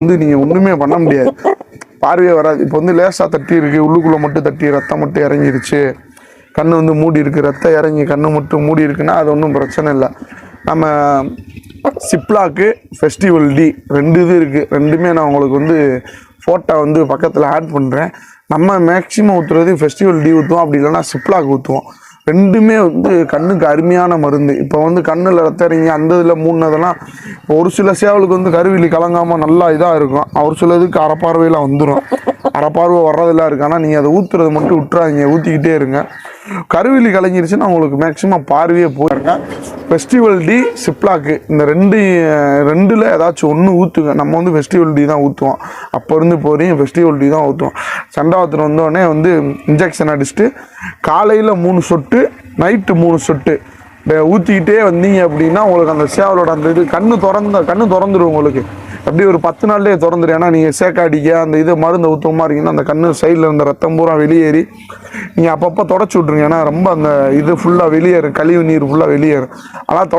வந்து நீங்கள் ஒன்றுமே பண்ண முடியாது, பார்வையே வராது. இப்போ வந்து லேசாக தட்டி இருக்குது, உள்ளுக்குள்ளே மட்டும் தட்டி ரத்தம் மட்டும் இறங்கிருச்சு, கண் வந்து மூடி இருக்குது, ரத்தம் இறங்கி கண் மட்டும் மூடி இருக்குன்னா அது ஒன்றும் பிரச்சனை இல்லை. நம்ம சிப்லாக்கு ஃபெஸ்டிவல் டி 2 இது இருக்குது. ரெண்டுமே நான் உங்களுக்கு வந்து ஃபோட்டோ வந்து பக்கத்தில் ஆட் பண்ணுறேன். நம்ம மேக்ஸிமம் ஊற்றுறது ஃபெஸ்டிவல் டி ஊற்றுவோம், அப்படி இல்லைன்னா சிப்லாக் ஊற்றுவோம். ரெண்டுமே வந்து கண்ணுக்கு அருமையான மருந்து. இப்போ வந்து கண்ணில் ரத்தம் இறங்கி அந்த இதில் மூணுனதெல்லாம் இப்போ ஒரு சில சேவலுக்கு வந்து கருவிழி கலங்காமல் நல்லா இதாக இருக்கும், ஒரு சிலதுக்கு அரைப்பார்வையில் வந்துடும். அரைப்பார்வை வர்றதெல்லாம் இருக்குது. ஆனால் நீங்கள் அதை ஊற்றுறது மட்டும் விட்டுறாதீங்க, ஊற்றிக்கிட்டே இருங்க. கருவிழி கலங்கிருச்சுன்னா உங்களுக்கு மேக்ஸிமம் பார்வையே போயிருங்க. ஃபெஸ்டிவல் டி சிப்லாக்கு இந்த ரெண்டில் ஏதாச்சும் ஒன்று ஊற்றுங்க. நம்ம வந்து ஃபெஸ்டிவல் டி தான் ஊற்றுவோம், அப்போ இருந்து போகிறீங்க ஃபெஸ்டிவல் டி தான் ஊற்றுவோம். சண்டாவத்தில் வந்தோடனே வந்து இன்ஜெக்ஷன் அடிச்சுட்டு காலையில் 3 சொட்டு, நைட்டு 3 சொட்டு ஊற்றிக்கிட்டே வந்தீங்க அப்படின்னா உங்களுக்கு அந்த சேவலோட அந்த இது கண்ணு திறந்துடும். உங்களுக்கு அப்படி ஒரு 10 நாள்லேயே திறந்துடும். ஏன்னா நீங்கள் சேக்காடிக்க அந்த இது மருந்து ஊற்றமா இருக்கீங்கன்னா அந்த கண்ணு சைடில் இருந்த ரத்தம் பூரா வெளியேறி நீங்கள் அப்பப்போ தொடச்சி விட்ருங்க. ஏன்னா ரொம்ப அந்த இது ஃபுல்லாக வெளியேறும், கழிவு நீர் ஃபுல்லாக வெளியேறும். ஆனால்